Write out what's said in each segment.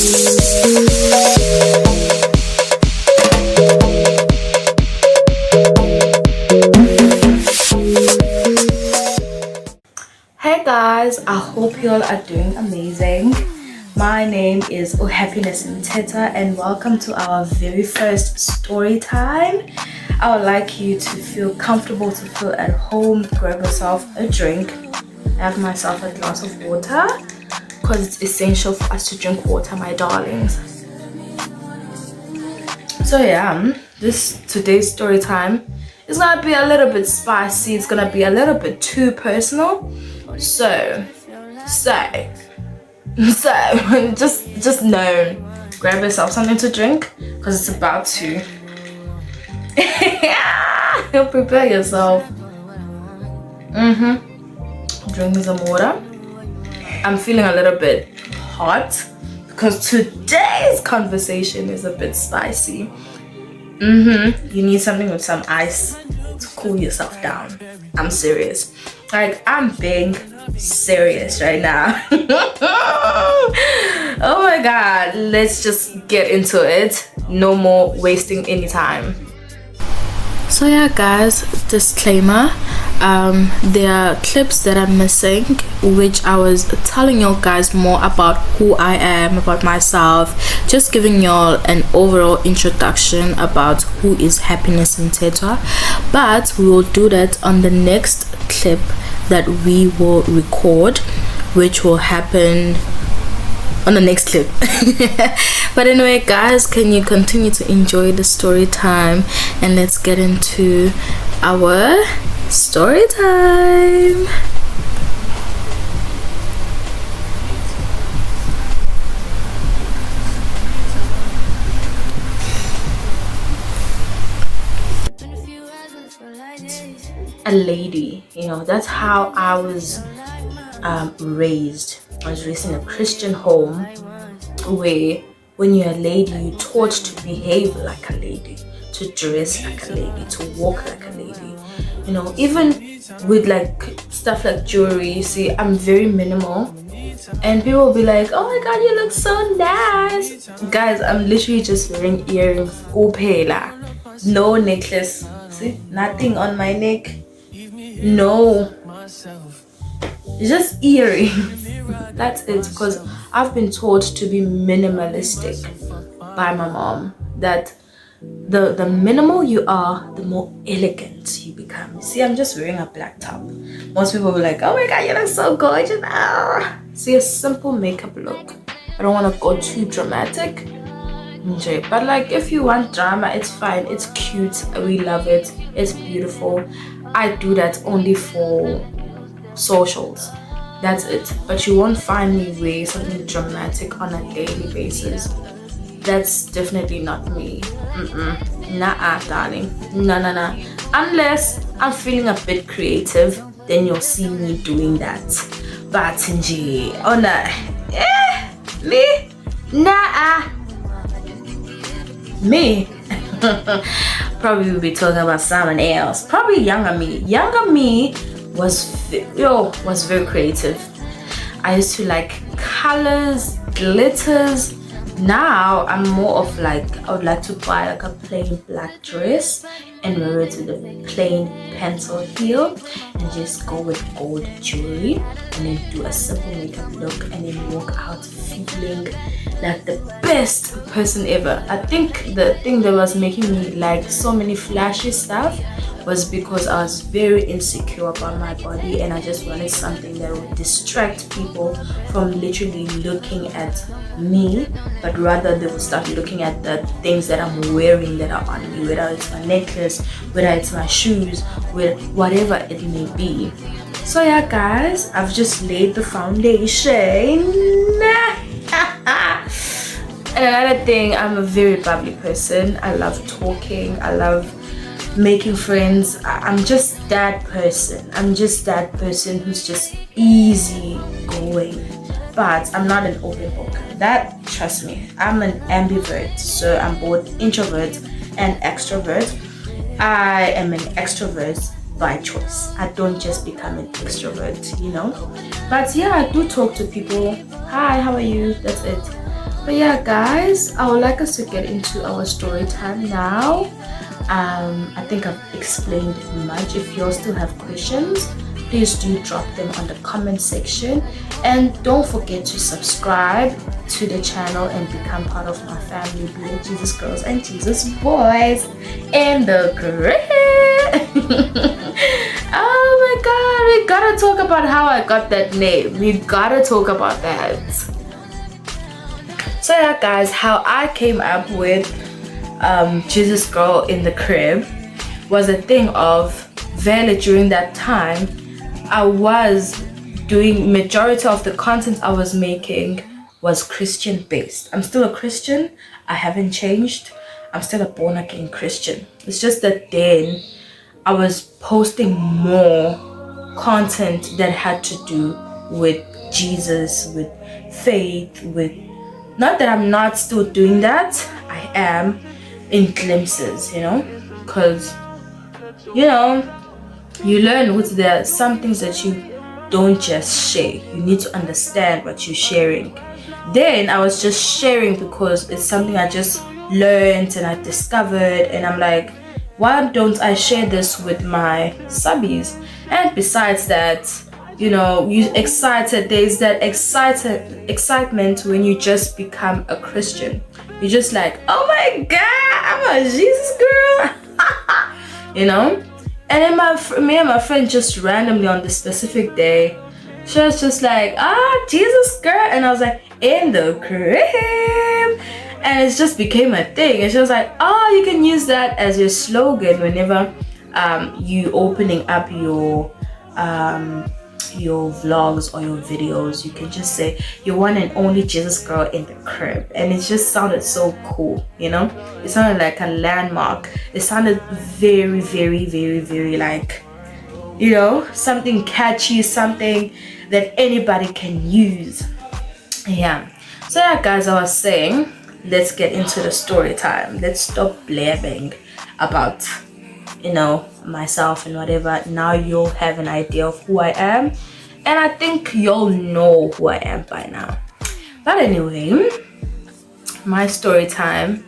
Hey guys, I hope you all are doing amazing. My name is Happiness Mthethwa and welcome to our very first story time. I would like you to feel comfortable, to feel at home. Grab yourself a drink. I have myself a glass of water because it's essential for us to drink water, my darlings. So yeah, today's story time is gonna be a little bit spicy. It's gonna be a little bit too personal. So just know, grab yourself something to drink because it's about to prepare yourself. Drink some water. I'm feeling a little bit hot because today's conversation is a bit spicy. You need something with some ice to cool yourself down. I'm serious. Like, I'm being serious right now. Oh my god, let's just get into it. No more wasting any time. So yeah guys, disclaimer, there are clips that I'm missing, which I was telling you guys more about who I am, about myself, just giving y'all an overall introduction about who is Happiness Mthethwa. But we will do that on the next clip that we will record, which will happen on the next clip. But anyway guys, can you continue to enjoy the story time and let's get into our story time. A lady, that's how I was raised. I was raised in a Christian home where when you're a lady, you're taught to behave like a lady, to dress like a lady, to walk like a lady. Even with like stuff like jewelry, you see, I'm very minimal. And people will be like, oh my god, you look so nice. Guys, I'm literally just wearing earrings. No necklace. See, nothing on my neck. No. Just earrings. That's it, because I've been taught to be minimalistic by my mom, that the minimal you are, the more elegant you become. See, I'm just wearing a black top. Most people will be like, oh my god, you look so gorgeous. See, a simple makeup look. I don't want to go too dramatic. But like, if you want drama, it's fine. It's cute. We love it. It's beautiful. I do that only for socials. That's it. But you won't find me wear something dramatic on a daily basis. That's definitely not me. Nah, darling. Nah. Unless I'm feeling a bit creative, then you'll see me doing that. But oh no. Me? Nah. Me? Probably will be talking about someone else. Probably younger me. Younger me was very creative. I used to like colors, glitters. Now I'm more of like, I would like to buy like a plain black dress and wear it with a plain pencil heel and just go with gold jewelry and then do a simple makeup look and then walk out feeling like the best person ever. I think the thing that was making me like so many flashy stuff was because I was very insecure about my body and I just wanted something that would distract people from literally looking at me, but rather they would start looking at the things that I'm wearing that are on me, whether it's my necklace, whether it's my shoes, whatever it may be. So yeah guys, I've just laid the foundation. And another thing, I'm a very bubbly person. I love talking, I love making friends. I'm just that person. I'm just that person who's just easy going. But I'm not an open book. That, trust me, I'm an ambivert. So I'm both introvert and extrovert. I am an extrovert by choice. I don't just become an extrovert, But yeah, I do talk to people. Hi, how are you? That's it. But yeah, guys, I would like us to get into our story time now. I think I've explained much. If you all still have questions, please do drop them on the comment section, and don't forget to subscribe to the channel and become part of my family, being Jesus girls and Jesus boys in the group. Oh my god, we gotta talk about how I got that name. We gotta talk about that. So yeah, guys, how I came up with Jesus Girl in the Crib was a thing of valid. During that time, I was doing majority of the content I was making was Christian based. I'm still a Christian. I haven't changed. I'm still a born again Christian. It's just that then I was posting more content that had to do with Jesus, with faith, with, not that I'm not still doing that, I am in glimpses, because you learn with there are some things that you don't just share. You need to understand what you're sharing. Then I was just sharing because it's something I just learned and I discovered, and I'm like, why don't I share this with my subbies? And besides that, you excited. There's that excitement when you just become a Christian. You're just like, oh my God, I'm a Jesus girl, And then me and my friend just randomly on this specific day, she was just like, Jesus girl, and I was like, in the crib. And it just became a thing. And she was like, you can use that as your slogan whenever you opening up your vlogs or your videos. You can just say, you're one and only Jesus girl in the crib. And it just sounded so cool, It sounded like a landmark. It sounded very, very, very, very like, something catchy, something that anybody can use. Yeah. So yeah, guys, I was saying, let's get into the story time. Let's stop blabbing about, myself and whatever. Now you'll have an idea of who I am. And I think you'll know who I am by now. But anyway, my story time.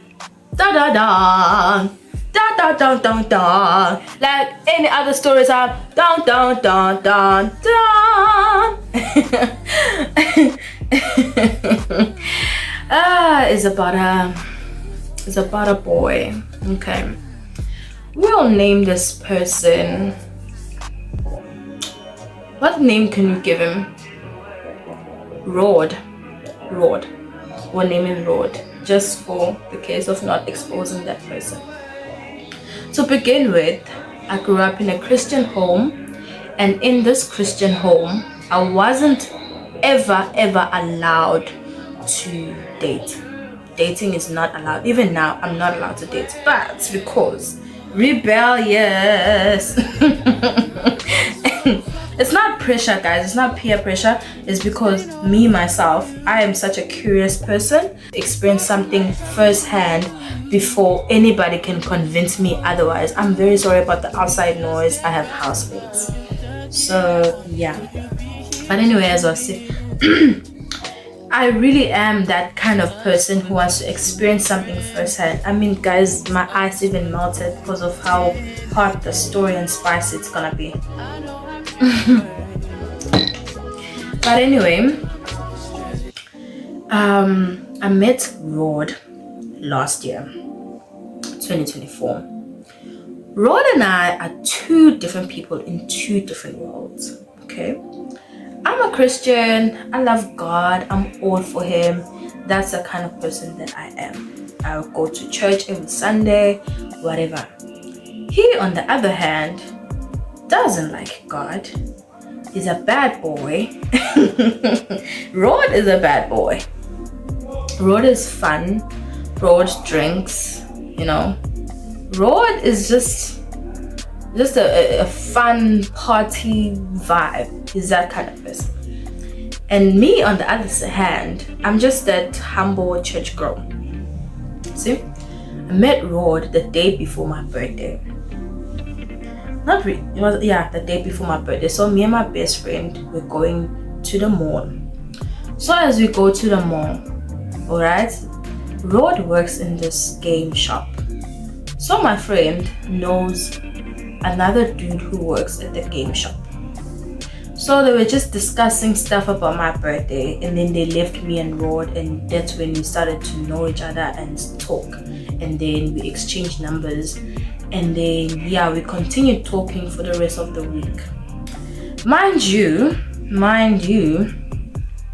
Da da da. Da da da da da. Like any other story time. Da da da da da. It's about a boy. Okay, we'll name this person. What name can you give him? Rod. We'll name him Rod, just for the case of not exposing that person. To begin with, I grew up in a Christian home, and in this Christian home, I wasn't ever allowed to date. Dating is not allowed. Even now, I'm not allowed to date, but because rebellious. It's not pressure, guys. It's not peer pressure. It's because me myself, I am such a curious person. Experience something firsthand before anybody can convince me otherwise. I'm very sorry about the outside noise. I have housemates, so yeah. But anyway, as I was saying, I really am that kind of person who wants to experience something firsthand. I mean, guys, my eyes even melted because of how hot the story and spicy it's gonna be. But anyway, I met Rod last year, 2024. Rod and I are two different people in two different worlds. Okay, I'm a Christian. I love God. I'm all for Him. That's the kind of person that I am. I'll go to church every Sunday, whatever. He, on the other hand, doesn't like God. He's a bad boy. Rod is a bad boy. Rod is fun. Rod drinks, Rod is just a fun party vibe. He's that kind of person. And me, on the other hand, I'm just that humble church girl. See, I met Rod the day before my birthday. Not really. It was, the day before my birthday. So me and my best friend were going to the mall. So as we go to the mall, Alright, Rod works in this game shop. So my friend knows another dude who works at the game shop. So they were just discussing stuff about my birthday, and then they left me and Rod, and that's when we started to know each other and talk. And then we exchanged numbers, and then we continued talking for the rest of the week. Mind you,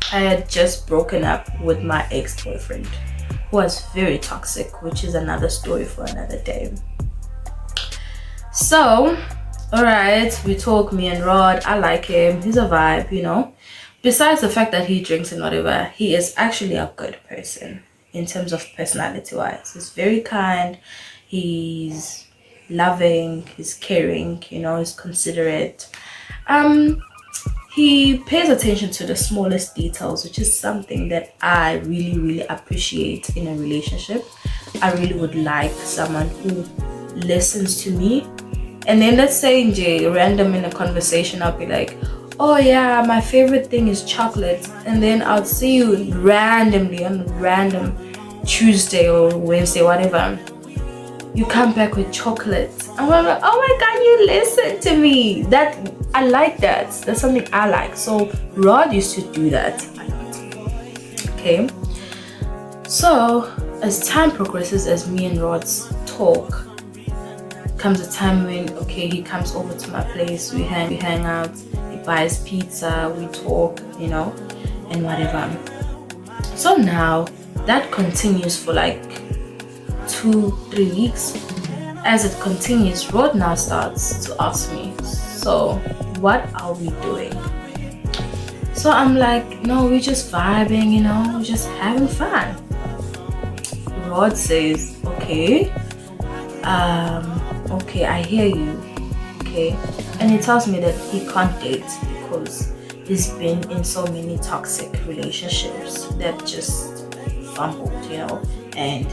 I had just broken up with my ex-boyfriend, who was very toxic, which is another story for another day. So, alright, we talk, me and Rod. I like him, he's a vibe, you know. Besides the fact that he drinks and whatever, he is actually a good person in terms of personality wise. He's very kind, he's loving, he's caring, you know, he's considerate. He pays attention to the smallest details, which is something that I really appreciate in a relationship. I really would like someone who listens to me. And then let's say random in a conversation, I'll be like, oh yeah, my favorite thing is chocolate. And then I'll see you randomly on a random Tuesday or Wednesday, whatever. You come back with chocolate. And I'm like, oh my God, you listen to me. I like that. That's something I like. So Rod used to do that a lot. Okay. So as time progresses, as me and Rod's talk, comes a time when he comes over to my place, we hang out, he buys pizza, we talk, you know, and whatever. So now that continues for like 2-3 weeks. As it continues, Rod now starts to ask me, so what are we doing? So I'm like, no, we're just vibing, you know, we're just having fun. Rod says, okay, I hear you. Okay, and he tells me that he can't date because he's been in so many toxic relationships that just fumbled, you know, and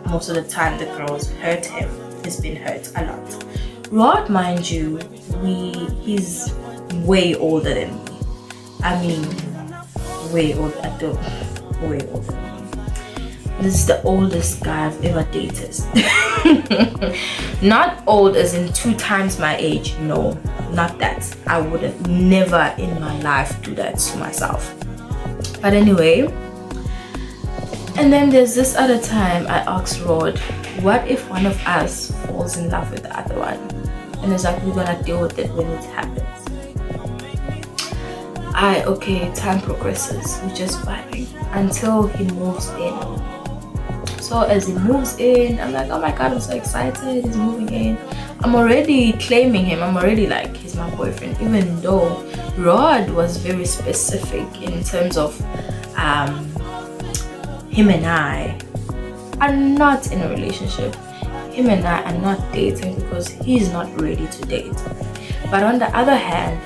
most of the time the girls hurt him. He's been hurt a lot. Rod, mind you, he's way older than me. I mean, way older. Way older than me. This is the oldest guy I've ever dated. Not old as in 2 times my age. No, not that. I wouldn't never in my life do that to myself. But anyway, and then there's this other time I asked Rod, what if one of us falls in love with the other one? And it's like, we're gonna deal with it when it happens. Time progresses. We're just vibing until he moves in. So as he moves in, I'm like, oh my God, I'm so excited. He's moving in. I'm already claiming him. I'm already like, he's my boyfriend, even though Rod was very specific in terms of him and I are not in a relationship. Him and I are not dating because he's not ready to date. But on the other hand,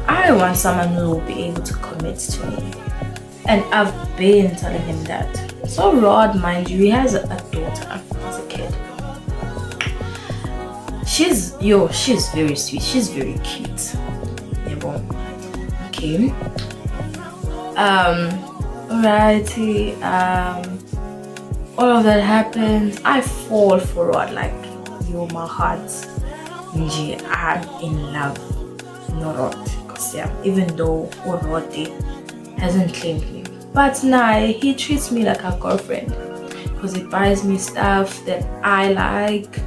I want someone who will be able to commit to me. And I've been telling him that. So Rod, mind you, he has a daughter as a kid. She's very sweet. She's very cute. Okay. Alrighty. All of that happens. I fall for Rod like, yo, my heart. I'm in love. No Rod. Because even though Rod hasn't claimed me. But now he treats me like a girlfriend because he buys me stuff that I like.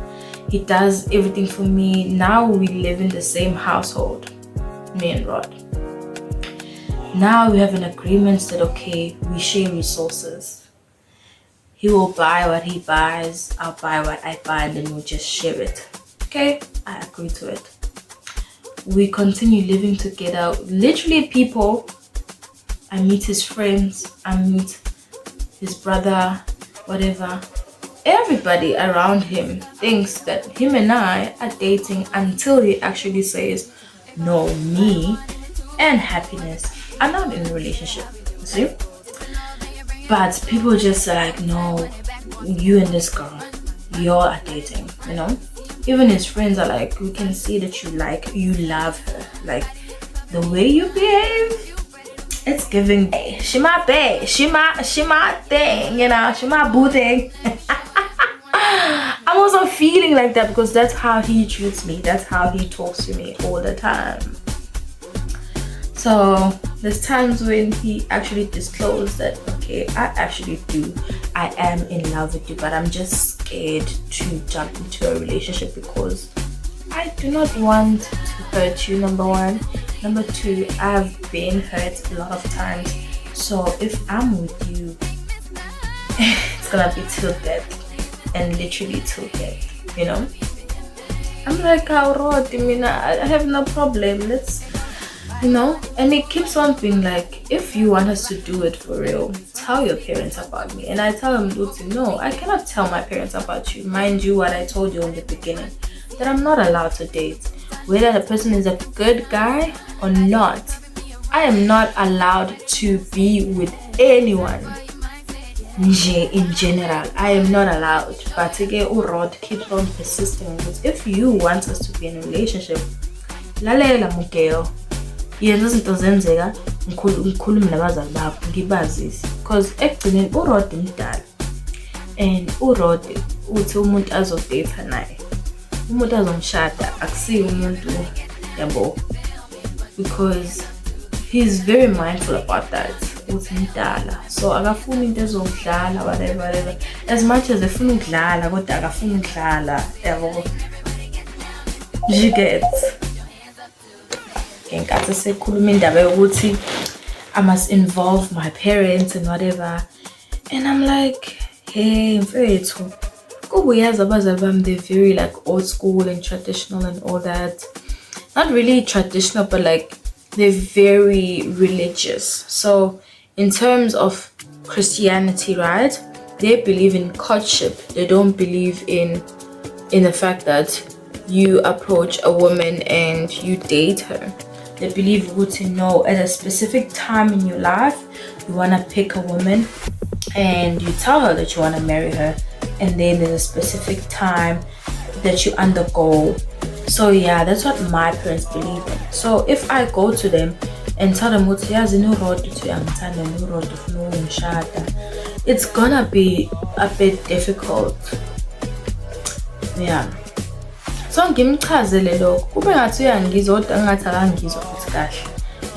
He does everything for me. Now we live in the same household, me and Rod. Now we have an agreement that we share resources. He will buy what he buys, I'll buy what I buy, and then we'll just share it. Okay, I agree to it. We continue living together. Literally people, I meet his friends, I meet his brother, whatever. Everybody around him thinks that him and I are dating until he actually says, no, me and Happiness are not in a relationship. See? But people just are like, no, you and this girl, you are dating, you know? Even his friends are like, we can see that you love her. Like, the way you behave, It's giving bae. She my bae. She my thing, you know, she my boo thing. I'm also feeling like that because that's how he treats me. That's how he talks to me all the time. So there's times when he actually disclosed that, okay, I am in love with you, but I'm just scared to jump into a relationship because I do not want to hurt you, number one. Number two, I've been hurt a lot of times. So if I'm with you, it's gonna be till death, and literally till death, you know? I'm like, I have no problem. Let's, you know, and it keeps on being like, if you want us to do it for real, tell your parents about me. And I tell them, Lucy, no, I cannot tell my parents about you. Mind you, what I told you in the beginning, that I'm not allowed to date. Whether the person is a good guy or not, I am not allowed to be with anyone. In general, I am not allowed. But again, Urod keeps on persisting. Because if you want us to be in a relationship, lalela mukeo. Yenza izinto zenzeka ngikhulume nabazali bakho ngibazise because ekugcineni uRod mdala and uRod uthi umuntu azodate naye, umuntu azomshada akusiyo umuntu yabo, because he's very mindful about that. Uthi mdala, so akafuni into ezomdlala whatever, as much as efuna ukudlala kodwa akafuni ukudlala yabo. You get ngenkathi sekhuluma indaba yokuthi I must involve my parents and whatever, and I'm like, hey mfethu, kuba uyazi abazali bami, they're very like old school and traditional and all that. Not really traditional, but like they're very religious. So in terms of Christianity, right, they believe in courtship. They don't believe in the fact that you approach a woman and you date her. They believe to know at a specific time in your life, you want to pick a woman and you tell her that you want to marry her, and then there's a specific time that you undergo. So yeah, that's what my parents believe in. So if I go to them and tell them it's gonna be a bit difficult. Yeah. So ngimchazele lokho kube ngathi uyangizwa kodwa ngathi akangizwa futhi kahle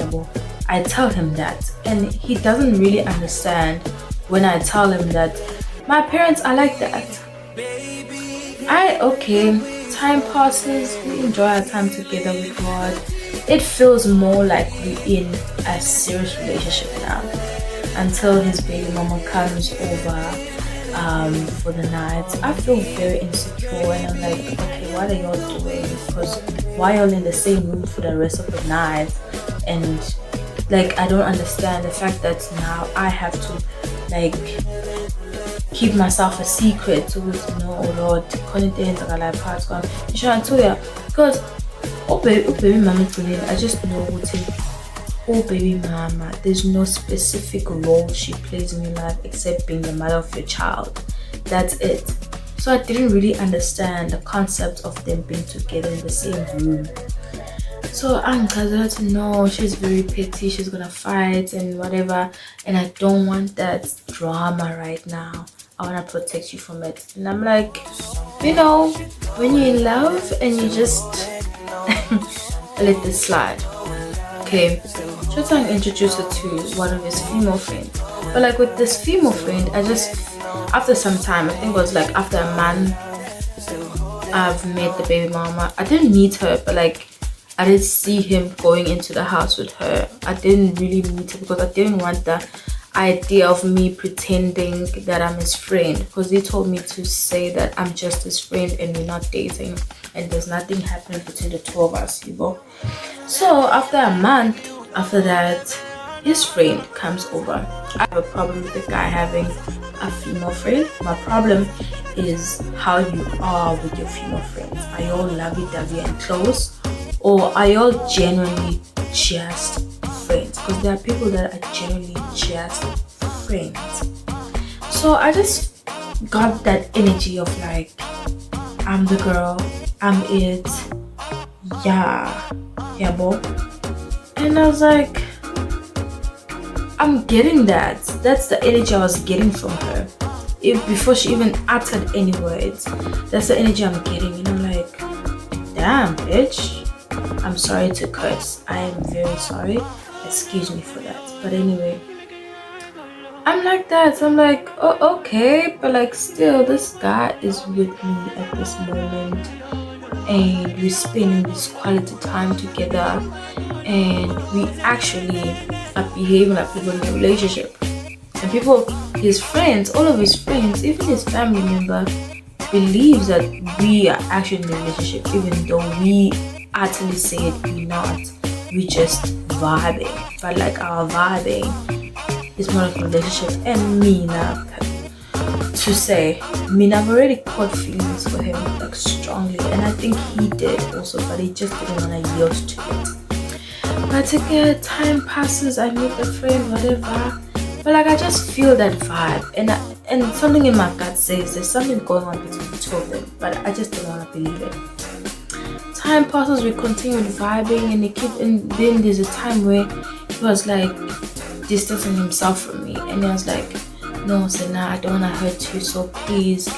yabo. I tell him that, and he doesn't really understand when I tell him that my parents are like that. Okay, time passes, we enjoy our time together with God. It feels more like we're in a serious relationship now until his baby mama comes over for the night. I feel very insecure and I'm like, okay, what are y'all doing? Because why y'all in the same room for the rest of the night? And like, I don't understand the fact that now I have to like keep myself a secret to know, oh Lord, because baby mama, I just know what it. Oh baby mama, there's no specific role she plays in your life except being the mother of your child. That's it. So I didn't really understand the concept of them being together in the same room. So I'm glad to know she's very petty, she's gonna fight and whatever, and I don't want that drama right now. I wanna protect you from it. And I'm like, you know, when you're in love and you just let this slide. Okay, Chotang introduced her to one of his female friends. But like with this female friend, I just, after some time, I think it was like after a month, I've met the baby mama. I didn't meet her, but like I did see him going into the house with her. I didn't really meet her because I didn't want the idea of me pretending that I'm his friend, because he told me to say that I'm just his friend and we're not dating and there's nothing happening between the two of us, you know. So after a month after that, his friend comes over. I have a problem with the guy having a female friend. My problem is how you are with your female friends. Are you all lovey-dovey and close, or are you all genuinely just friends? Because there are people that are genuinely just friends. So I just got that energy of like, I'm the girl, I'm it, yeah, boy. And I was like, I'm getting that. That's the energy I was getting from her. Before she even uttered any words, that's the energy I'm getting. And I'm like, damn, bitch. I'm sorry to curse. I am very sorry. Excuse me for that. But anyway, I'm like that. So I'm like, oh, okay. But like, still, this guy is with me at this moment. And we're spending this quality time together. And we actually are behaving like people in a relationship. And people, his friends, all of his friends, even his family member, believes that we are actually in a relationship, even though we actually said we're not. We just vibing. But like our vibing is more like a relationship. And me now, to say, I've already caught feelings for him like strongly, and I think he did also, but he just didn't want to yield to it. But again, time passes, I meet a friend, whatever. But like I just feel that vibe, and something in my gut says there's something going on between the two of them, but I just don't want to believe it. Time passes, we continue vibing, and then there's a time where he was like distancing himself from me, and he was like, no, Sena, I don't want to hurt you, so please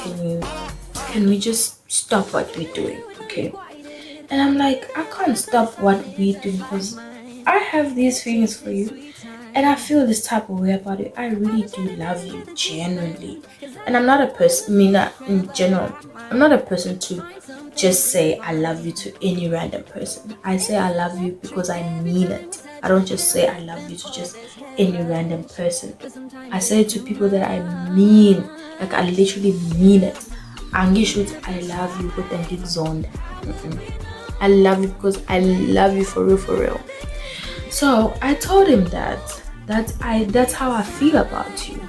can we just stop what we're doing, okay? And I'm like, I can't stop what we're doing because I have these feelings for you. And I feel this type of way about it. I really do love you, genuinely. And I'm not a person, in general, I'm not a person to just say I love you to any random person. I say I love you because I mean it. I don't just say I love you to just any random person. I say it to people that I mean, like I literally mean it. Angishoot, I love you, but then get zoned. I love you because I love you for real. So I told him that's how I feel about you.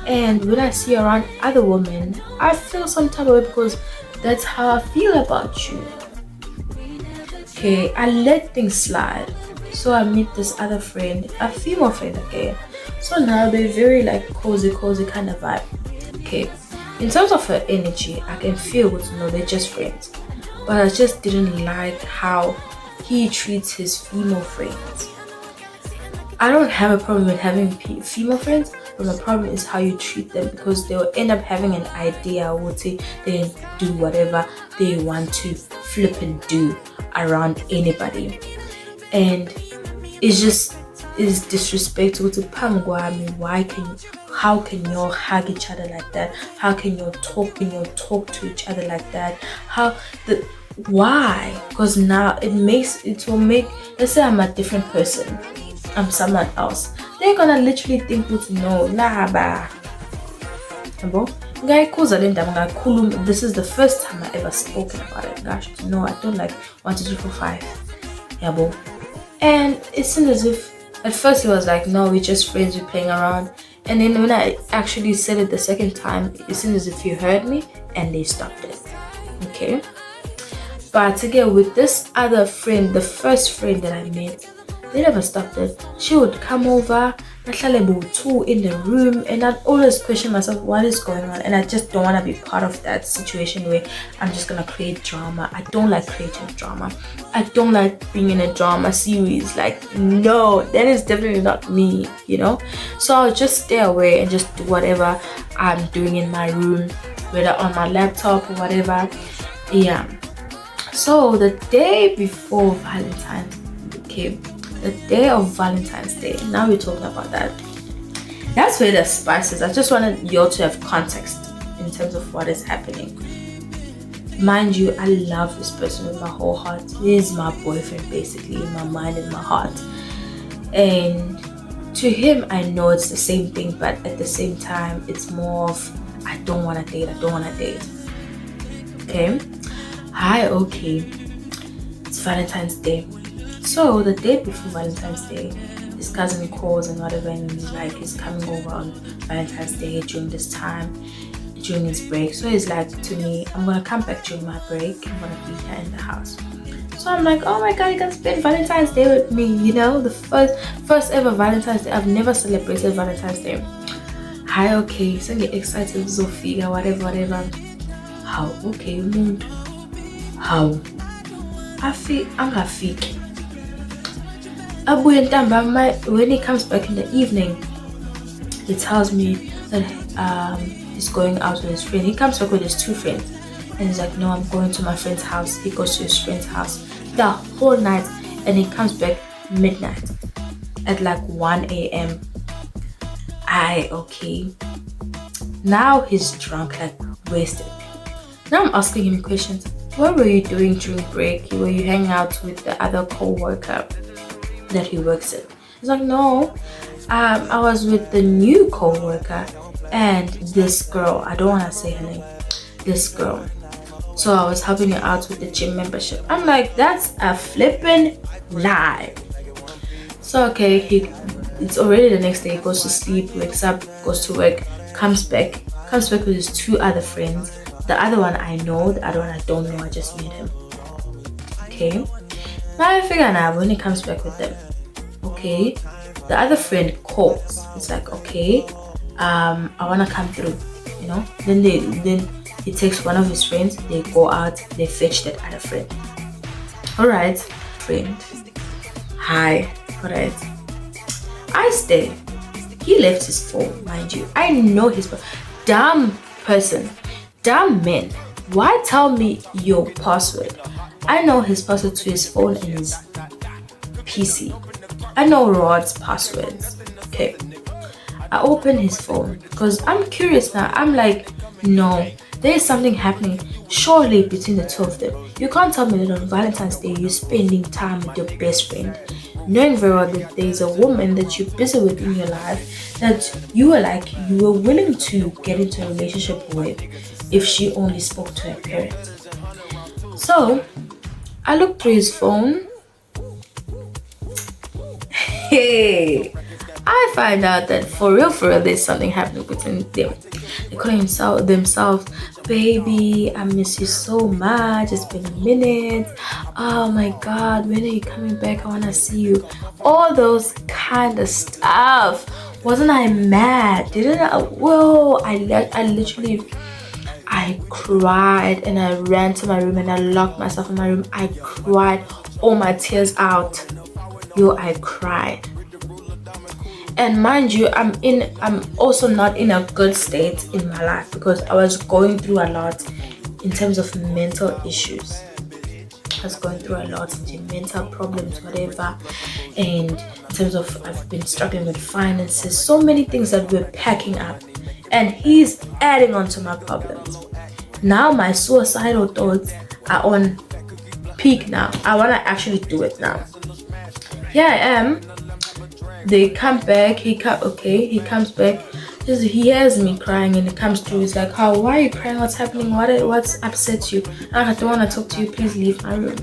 And when I see you around other women, I feel some type of way because that's how I feel about you. Okay, I let things slide. So I meet this other friend, a female friend again. So now they're very like cozy kind of vibe. Okay, in terms of her energy, I can feel they're just friends. But I just didn't like how he treats his female friends. I don't have a problem with having female friends, but the problem is how you treat them, because they will end up having an idea, would say they do whatever they want to flip and do around anybody. And it's just is disrespectful to Pamgwami. How can you all hug each other like that? How can you talk to each other like that? Why? Because now it will make, let's say I'm a different person, I'm someone else, they're gonna literally think no, this is the first time I ever spoken about it. Gosh, no, I don't like 1, 2, 3, 4, 5. And it seemed as if at first it was like, no, we're just friends, we're playing around. And then when I actually said it the second time, it seemed as if you heard me and they stopped it. Okay. But again, with this other friend, the first friend that I met, they never stopped it. She would come over, in the room, and I'd always question myself, what is going on? And I just don't want to be part of that situation where I'm just gonna create drama. I don't like creating drama. I don't like being in a drama series. Like, no, that is definitely not me, So I'll just stay away and just do whatever I'm doing in my room, whether on my laptop or whatever. Yeah. So the day before Valentine's, the day of Valentine's Day, now we're talking about that. That's where the spice is. I just wanted you all to have context in terms of what is happening. Mind you, I love this person with my whole heart. He is my boyfriend, basically, in my mind and my heart. And to him, I know it's the same thing, but at the same time, it's more of, I don't want to date. Okay? Okay. It's Valentine's Day. So the day before Valentine's Day, his cousin calls and whatever, and he's like, he's coming over on Valentine's Day during this time, during his break. So he's like to me, I'm gonna come back during my break, I'm gonna be here in the house. So I'm like, oh my god, you can spend Valentine's Day with me, the first ever Valentine's Day. I've never celebrated Valentine's Day. Okay, so get excited, Zofia, whatever. How? Okay, mood. How? I'm gonna fake. When he comes back in the evening, He tells me that he's going out with his friend. He comes back with his two friends, and he's like, no, I'm going to my friend's house. He goes to his friend's house the whole night, and he comes back midnight at like 1 a.m. Okay. Now he's drunk, like wasted. Now I'm asking him questions. What were you doing during break? Were you hanging out with the other co-worker that he works with? He's like, no, I was with the new co-worker and this girl. I don't want to say her name. This girl. So I was helping her out with the gym membership. I'm like, that's a flippin' lie. So okay, it's already the next day. He goes to sleep, wakes up, goes to work, comes back with his two other friends. The other one I know, the other one I don't know. I just met him. Okay. Now I figure now when he comes back with them, okay, the other friend calls. It's like, okay, I wanna come through, you know. Then he takes one of his friends. They go out. They fetch that other friend. All right, friend. Hi. All right. I stay. He left his phone, mind you. I know his phone. Dumb person. Damn men, why tell me your password? I know his password to his phone and his PC. I know Rod's passwords. Okay. I open his phone because I'm curious now. I'm like, no, there is something happening surely between the two of them. You can't tell me that on Valentine's Day you're spending time with your best friend, knowing very well that there's a woman that you're busy with in your life that you were willing to get into a relationship with if she only spoke to her parents. So I looked through his phone. Hey, I find out that for real there's something happening between them. They call themselves, baby, I miss you so much, it's been a minute, oh my god, when are you coming back, I want to see you, all those kind of stuff. Wasn't I mad? Didn't I? Whoa, I literally, I cried and I ran to my room and I locked myself in my room. I cried all my tears out. Yo, I cried. And mind you, I'm also not in a good state in my life because I was going through a lot in terms of mental issues. I was going through a lot in mental problems, whatever, and in terms of I've been struggling with finances, so many things that were packing up, and he's adding on to my problems. Now my suicidal thoughts are on peak now. I want to actually do it now. Here I am. They come back. He comes back. He hears me crying and he comes through. He's like, "How? Why are you crying? What's happening? What's upset you?" I don't want to talk to you. Please leave my room.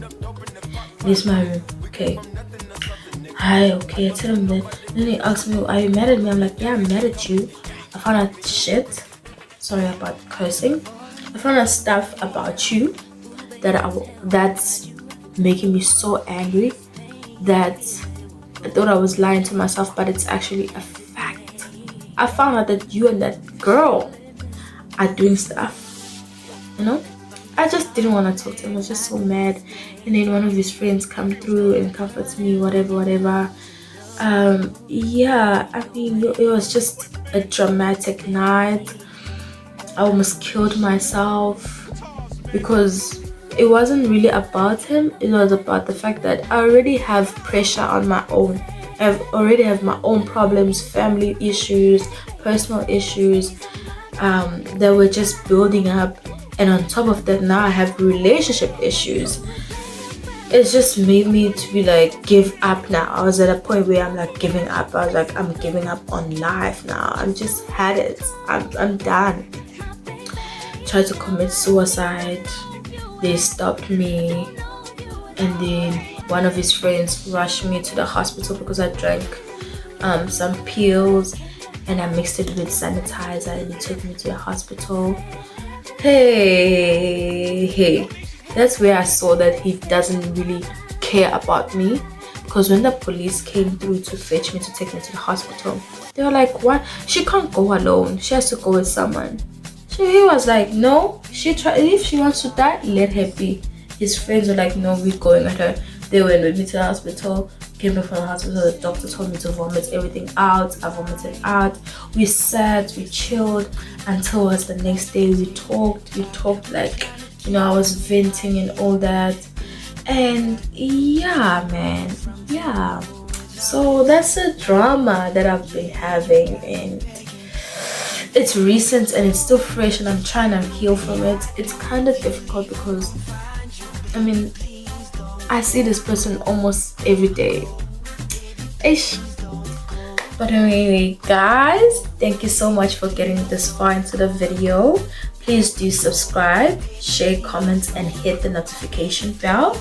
Leave my room. Okay. Hi. Okay. I tell him that. Then he asks me, "Are you mad at me?" I'm like, "Yeah, I'm mad at you. I found out shit. Sorry about cursing. I found out stuff about you that's making me so angry that I thought I was lying to myself, but it's actually a fact. I found out that you and that girl are doing stuff, you know." I just didn't want to talk to him. I was just so mad. And then one of his friends come through and comforts me, whatever. Yeah, I mean, it was just a dramatic night. I almost killed myself because it wasn't really about him. It was about the fact that I already have pressure on my own. I already have my own problems, family issues, personal issues that were just building up. And on top of that, now I have relationship issues. It just made me to be like, give up now. I was at a point where I'm like giving up. I was like, I'm giving up on life now. I've just had it. I'm done. Tried to commit suicide. They stopped me, and then one of his friends rushed me to the hospital because I drank some pills and I mixed it with sanitizer, and they took me to the hospital. Hey, that's where I saw that he doesn't really care about me, because when the police came through to fetch me to take me to the hospital, they were like, "What? She can't go alone. She has to go with someone." So he was like, "No, if she wants to die, let her be." His friends were like, "No, we're going with her." They went with me to the hospital. Came back from the hospital, the doctor told me to vomit everything out. I vomited out. We sat, we chilled until it was the next day. We talked like, you know, I was venting and all that. And yeah, man, yeah. So that's a drama that I've been having, and it's recent and it's still fresh, and I'm trying to heal from it. It's kind of difficult because, I mean, I see this person almost every day. Ish. But anyway, guys, thank you so much for getting this far into the video. Please do subscribe, share, comment, and hit the notification bell.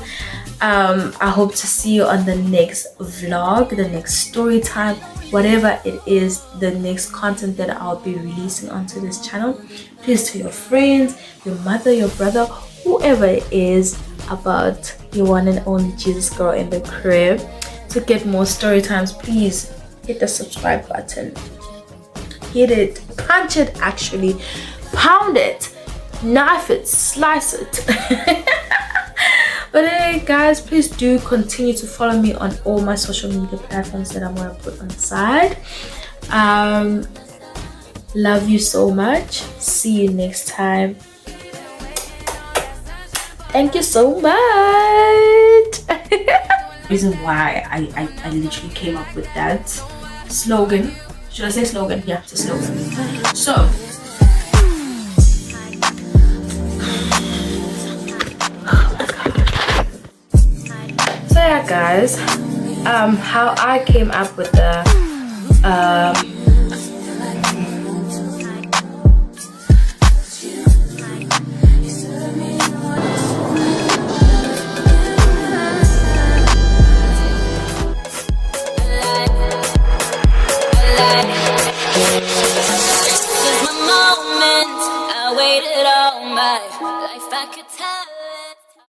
I hope to see you on the next vlog, the next story time, whatever it is, the next content that I'll be releasing onto this channel. Please tell your friends, your mother, your brother, whoever it is, about your one and only Jesus girl in the crib. To get more story times, please hit the subscribe button. Hit it, punch it, actually pound it, knife it, slice it. But anyway, guys, please do continue to follow me on all my social media platforms that I'm going to put on the side. Love you so much. See you next time. Thank you so much. Reason why I literally came up with that slogan. Should I say slogan? Yeah, it's a slogan. So yeah, guys, how I came up with the this is my moment. I waited all my life, I could tell.